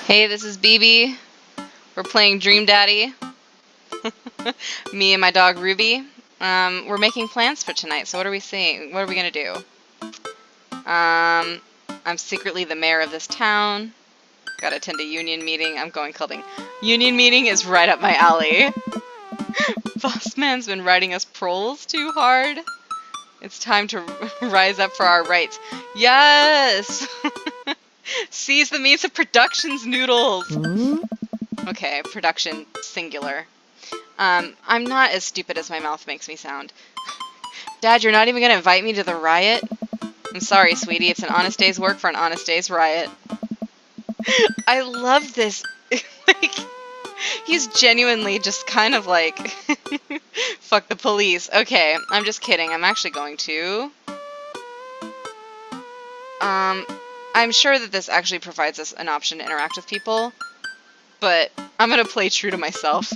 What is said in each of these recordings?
Hey, this is Beebee. We're playing Dream Daddy. Me and my dog Ruby. We're making plans for tonight, so what are we seeing? What are we gonna do? I'm secretly the mayor of this town. Gotta attend a union meeting. I'm going clubbing. Union meeting is right up my alley. Boss man's been writing us proles too hard. It's time to rise up for our rights. Yes! Seize the means of production's noodles! Okay, production singular. I'm not as stupid as my mouth makes me sound. Dad, you're not even gonna invite me to the riot? I'm sorry, sweetie. It's an honest day's work for an honest day's riot. I love this. Like, he's genuinely just kind of like, fuck the police. Okay, I'm just kidding. I'm actually going to. I'm sure that this actually provides us an option to interact with people, but I'm gonna play true to myself.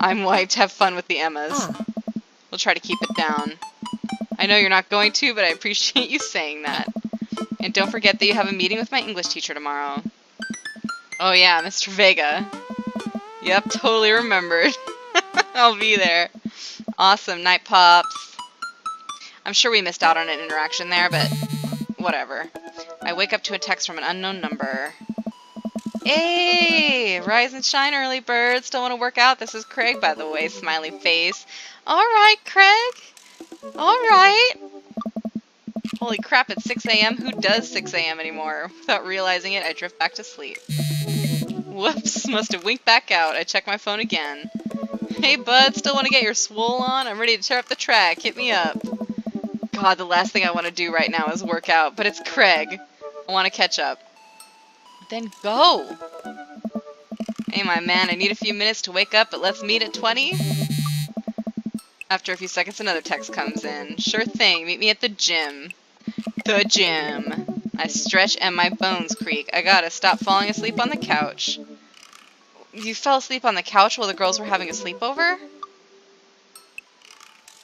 I'm white, have fun with the Emmas. We'll try to keep it down. I know you're not going to, but I appreciate you saying that. And don't forget that you have a meeting with my English teacher tomorrow. Oh yeah, Mr. Vega. Yep, totally remembered. I'll be there. Awesome, night pops. I'm sure we missed out on an interaction there, but whatever. I wake up to a text from an unknown number. Hey! Rise and shine, early bird. Still want to work out? This is Craig, by the way. Smiley face. Alright, Craig. Alright. Holy crap, it's 6 a.m. Who does 6 a.m. anymore? Without realizing it, I drift back to sleep. Whoops, must have winked back out. I check my phone again. Hey, bud, still want to get your swole on? I'm ready to tear up the track. Hit me up. God, the last thing I want to do right now is work out, but it's Craig. I want to catch up. Then go! Hey, my man, I need a few minutes to wake up, but let's meet at 20? After a few seconds, another text comes in. Sure thing, meet me at the gym. The gym. I stretch and my bones creak. I gotta stop falling asleep on the couch. You fell asleep on the couch while the girls were having a sleepover?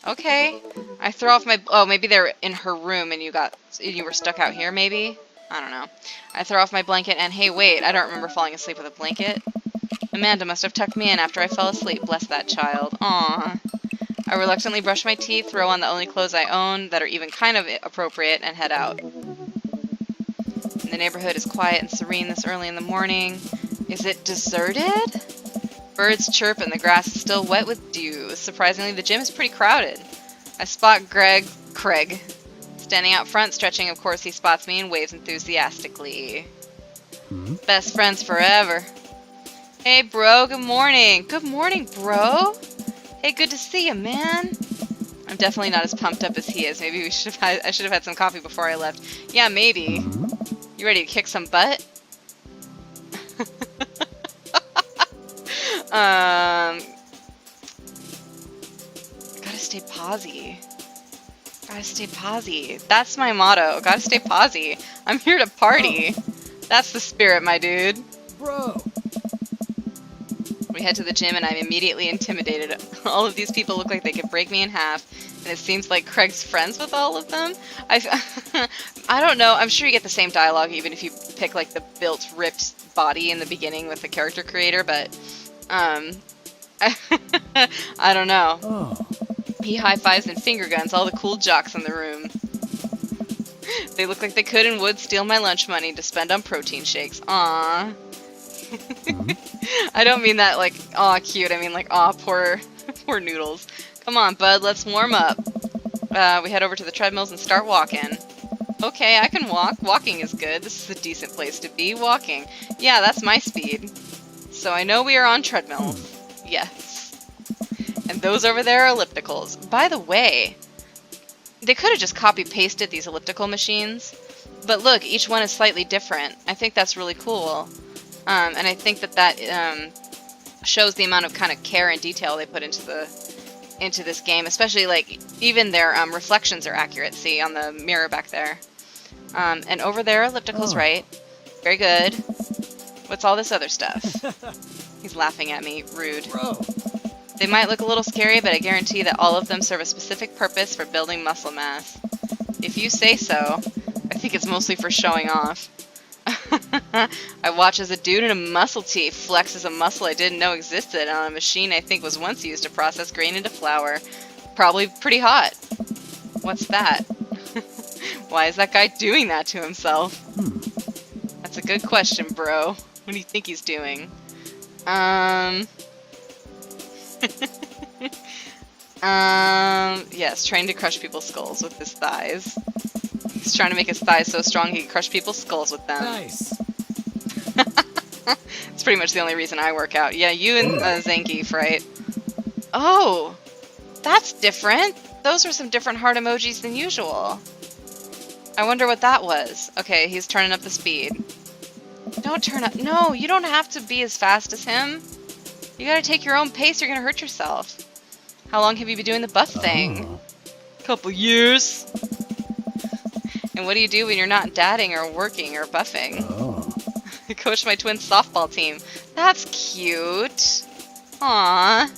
Okay. I throw off my... Oh, maybe they're in her room and you were stuck out here, maybe? I don't know. I throw off my blanket and, hey, wait, I don't remember falling asleep with a blanket. Amanda must have tucked me in after I fell asleep. Bless that child. Aww. I reluctantly brush my teeth, throw on the only clothes I own that are even kind of appropriate, and head out. The neighborhood is quiet and serene this early in the morning. Is it deserted? Birds chirp and the grass is still wet with dew. Surprisingly, the gym is pretty crowded. I spot Craig, standing out front, stretching. Of course, he spots me and waves enthusiastically. Best friends forever. Hey, bro, good morning. Good morning, bro. Hey, good to see you, man. I'm definitely not as pumped up as he is. Maybe I should have had some coffee before I left. Yeah, maybe. You ready to kick some butt? Gotta stay posy. Gotta stay posy. That's my motto. Gotta stay posy. I'm here to party. That's the spirit, my dude. Bro. We head to the gym and I'm immediately intimidated. All of these people look like they could break me in half, and it seems like Craig's friends with all of them. I don't know. I'm sure you get the same dialogue even if you pick like the built, ripped body in the beginning with the character creator, but I don't know. Oh. He high-fives and finger guns all the cool jocks in the room. They look like they could and would steal my lunch money to spend on protein shakes. Aww. I don't mean that like, aw, cute. I mean like, aw, poor noodles. Come on, bud, let's warm up. We head over to the treadmills and start walking. Okay, I can walk. Walking is good. This is a decent place to be. Walking. Yeah, that's my speed. So I know we are on treadmills. Yes. And those over there are ellipticals. By the way, they could have just copy-pasted these elliptical machines. But look, each one is slightly different. I think that's really cool. And I think that shows the amount of kind of care and detail they put into this game, especially like even their reflections are accurate. See on the mirror back there, and over there, elliptical's right. Very good. What's all this other stuff? He's laughing at me. Rude. Bro. They might look a little scary, but I guarantee that all of them serve a specific purpose for building muscle mass. If you say so. I think it's mostly for showing off. I watch as a dude in a muscle tee flexes a muscle I didn't know existed on a machine I think was once used to process grain into flour. Probably pretty hot. What's that? Why is that guy doing that to himself? That's a good question, bro. What do you think he's doing? Yes, trying to crush people's skulls with his thighs. He's trying to make his thighs so strong he can crush people's skulls with them. Nice. It's pretty much the only reason I work out. Yeah, you and Zangief, right? Oh, that's different. Those are some different heart emojis than usual. I wonder what that was. Okay, he's turning up the speed. Don't turn up. No, you don't have to be as fast as him. You gotta take your own pace, you're gonna hurt yourself. How long have you been doing the buff thing? Couple years. And what do you do when you're not dadding or working or buffing? I coach my twins' softball team. That's cute. Aww.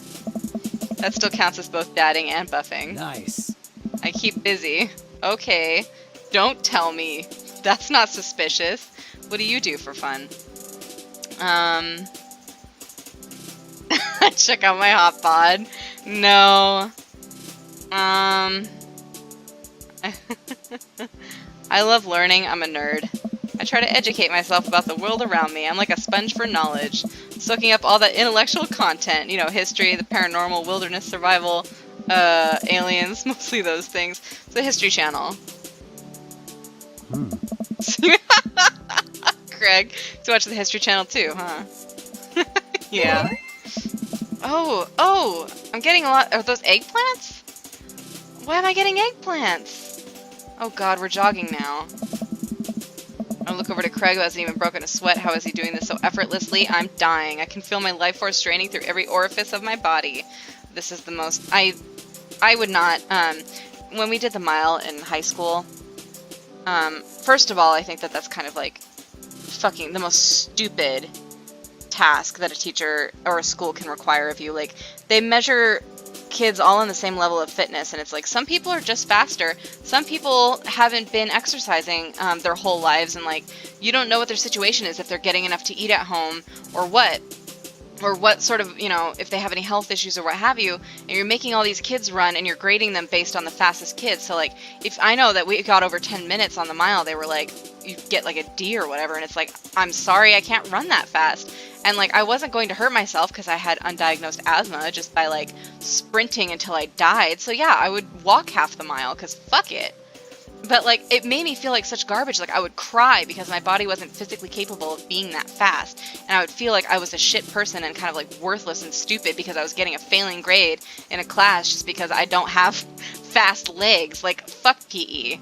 That still counts as both dadding and buffing. Nice. I keep busy. Okay. Don't tell me. That's not suspicious. What do you do for fun? Check out my hot bod. No. I love learning. I'm a nerd. I try to educate myself about the world around me. I'm like a sponge for knowledge, soaking up all that intellectual content. You know, history, the paranormal, wilderness, survival, aliens, mostly those things. It's a History Channel. Craig, you watch the History Channel too, huh? Yeah. Oh, I'm getting a lot. Are those eggplants? Why am I getting eggplants? Oh god, we're jogging now. I look over to Craig, who hasn't even broken a sweat. How is he doing this so effortlessly? I'm dying. I can feel my life force draining through every orifice of my body. This is the most... I would not... when we did the mile in high school, first of all, I think that that's kind of like fucking the most stupid task that a teacher or a school can require of you. Like, they measure kids all on the same level of fitness, and it's like some people are just faster, some people haven't been exercising their whole lives, and like you don't know what their situation is, if they're getting enough to eat at home or what sort of, you know, if they have any health issues or what have you, and you're making all these kids run and you're grading them based on the fastest kids. So like, if I know that we got over 10 minutes on the mile, they were like, you get like a D or whatever, and it's like, I'm sorry, I can't run that fast. And like, I wasn't going to hurt myself because I had undiagnosed asthma just by like sprinting until I died. So yeah, I would walk half the mile because fuck it. But like, it made me feel like such garbage. Like, I would cry because my body wasn't physically capable of being that fast. And I would feel like I was a shit person and kind of like worthless and stupid because I was getting a failing grade in a class just because I don't have fast legs. Like, fuck PE.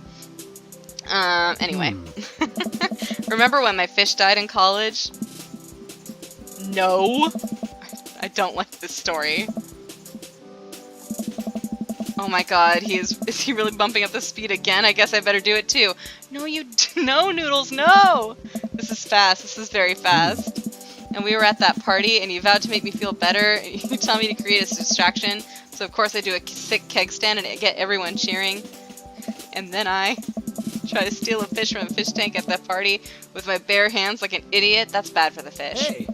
Anyway. Remember when my fish died in college? No. I don't like this story. Oh my god, is he really bumping up the speed again? I guess I better do it too. No, no, Noodles, no! This is fast, this is very fast. And we were at that party, and you vowed to make me feel better. You tell me to create a distraction, so of course I do a sick keg stand and get everyone cheering. And then I try to steal a fish from a fish tank at that party with my bare hands like an idiot. That's bad for the fish. Hey.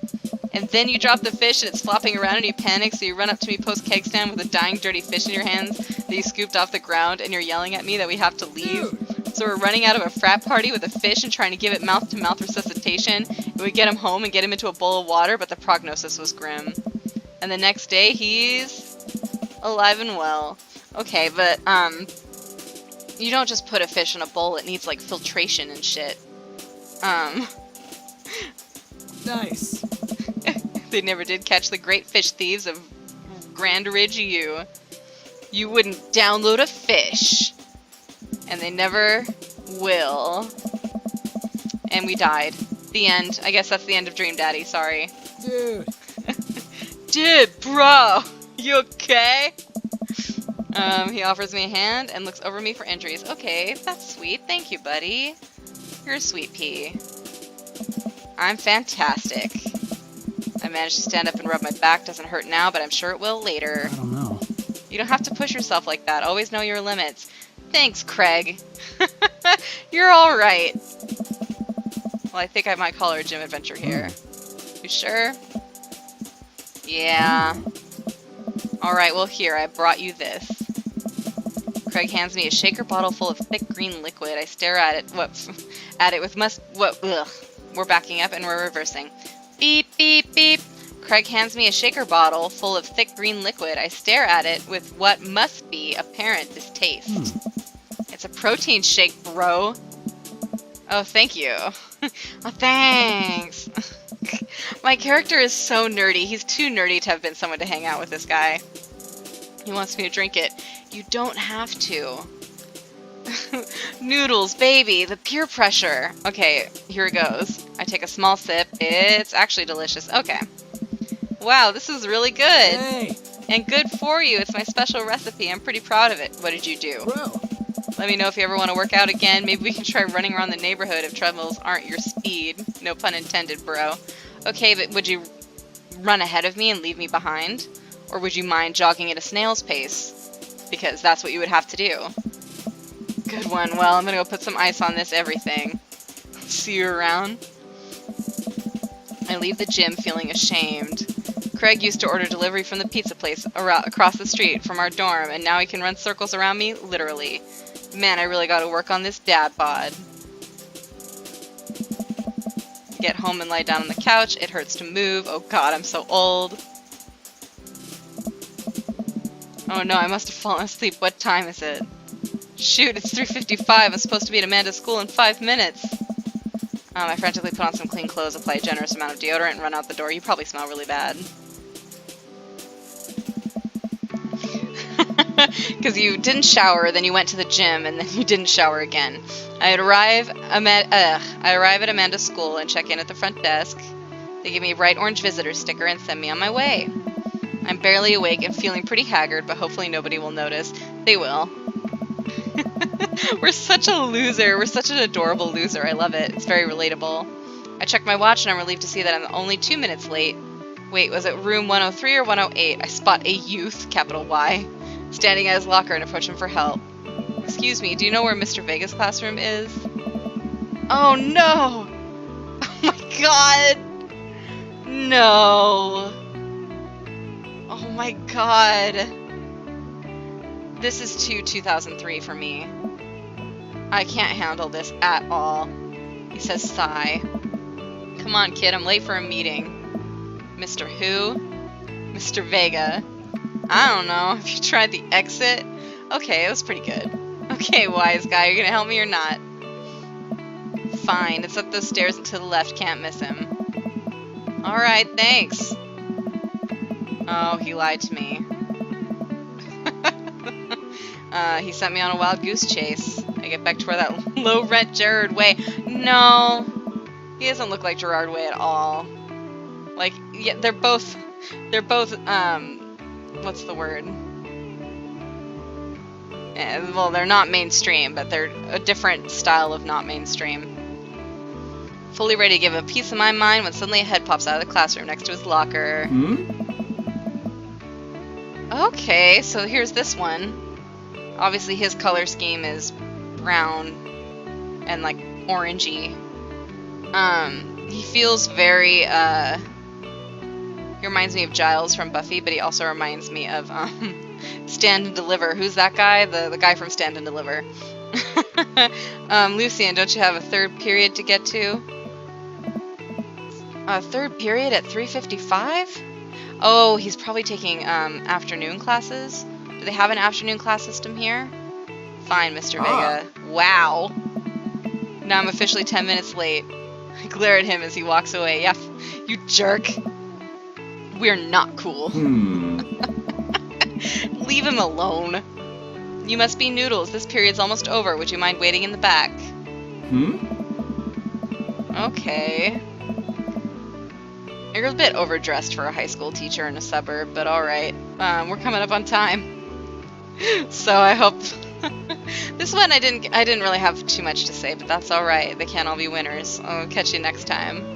And then you drop the fish and it's flopping around and you panic, so you run up to me post-keg stand with a dying dirty fish in your hands that you scooped off the ground, and you're yelling at me that we have to leave. So we're running out of a frat party with a fish and trying to give it mouth-to-mouth resuscitation, and we get him home and get him into a bowl of water, but the prognosis was grim. And the next day, he's alive and well. Okay, but, you don't just put a fish in a bowl, it needs, like, filtration and shit. Nice. They never did catch the great fish thieves of Grand Ridge U. You wouldn't download a fish. And they never will. And we died. The end. I guess that's the end of Dream Daddy, sorry. Dude. Dude, bro! You okay? He offers me a hand and looks over me for injuries. Okay, that's sweet. Thank you, buddy. You're a sweet pea. I'm fantastic. I managed to stand up and rub my back. Doesn't hurt now, but I'm sure it will later. I don't know. You don't have to push yourself like that. Always know your limits. Thanks, Craig. You're alright. Well, I think I might call her a gym adventure here. You sure? Yeah. Alright, well here, I brought you this. Craig hands me a shaker bottle full of thick green liquid. I stare at it, ugh. We're backing up and we're reversing. Beep, beep, beep. Craig hands me a shaker bottle full of thick green liquid. I stare at it with what must be apparent distaste. It's a protein shake, bro. Oh, thank you. Oh, thanks. My character is so nerdy. He's too nerdy to have been someone to hang out with this guy. He wants me to drink it. You don't have to. Noodles, baby, the peer pressure. Okay, here it goes. I take a small sip. It's actually delicious. Okay. Wow, this is really good. Hey, And good for you. It's my special recipe. I'm pretty proud of it. What did you do? bro. Let me know if you ever want to work out again. Maybe we can try running around the neighborhood if treadmills aren't your speed. No pun intended, bro. Okay, but would you run ahead of me and leave me behind? Or would you mind jogging at a snail's pace? Because that's what you would have to do. Good one. Well, I'm gonna go put some ice on this everything. See you around. I leave the gym feeling ashamed. Craig used to order delivery from the pizza place across the street from our dorm, and now he can run circles around me, literally. Man, I really gotta work on this dad bod. Get home and lie down on the couch. It hurts to move. Oh god, I'm so old. Oh no, I must have fallen asleep. What time is it? Shoot, it's 3:55. I'm supposed to be at Amanda's school in 5 minutes. I frantically put on some clean clothes, apply a generous amount of deodorant, and run out the door. You probably smell really bad. Because you didn't shower, then you went to the gym, and then you didn't shower again. I arrive at Amanda's school and check in at the front desk. They give me a bright orange visitor sticker and send me on my way. I'm barely awake and feeling pretty haggard, but hopefully nobody will notice. They will. We're such a loser. We're such an adorable loser. I love it. It's very relatable. I check my watch and I'm relieved to see that I'm only 2 minutes late. Wait, was it room 103 or 108? I spot a youth, capital Y, standing at his locker and approach him for help. Excuse me, do you know where Mr. Vega's classroom is? Oh no! Oh my god! No! Oh my god. This is too 2003 for me. I can't handle this at all. He says sigh. Come on, kid, I'm late for a meeting. Mr. Who? Mr. Vega. I don't know. Have you tried the exit? Okay, it was pretty good. Okay, wise guy, you're gonna help me or not? Fine, it's up those stairs and to the left, can't miss him. Alright, thanks. Oh, he lied to me. He sent me on a wild goose chase. I get back to where that low-rent Gerard Way. No, he doesn't look like Gerard Way at all. Like, yeah, they're both, what's the word? Well, they're not mainstream, but they're a different style of not mainstream. Fully ready to give a piece of my mind when suddenly a head pops out of the classroom next to his locker. Okay, so here's this one. Obviously his color scheme is brown and like orangey. He feels very, he reminds me of Giles from Buffy, but he also reminds me of, Stand and Deliver. Who's that guy? The guy from Stand and Deliver. Lucian, don't you have a third period to get to? A third period at 3:55? Oh, he's probably taking, afternoon classes. Do they have an afternoon class system here? Fine, Mr. Vega. Wow. Now I'm officially 10 minutes late. I glare at him as he walks away. Yeah, you jerk. We're not cool. Leave him alone. You must be Noodles. This period's almost over. Would you mind waiting in the back? Okay. You're a bit overdressed for a high school teacher in a suburb, but alright. We're coming up on time. So I hope... This one I didn't really have too much to say, but that's alright. They can't all be winners. I'll catch you next time.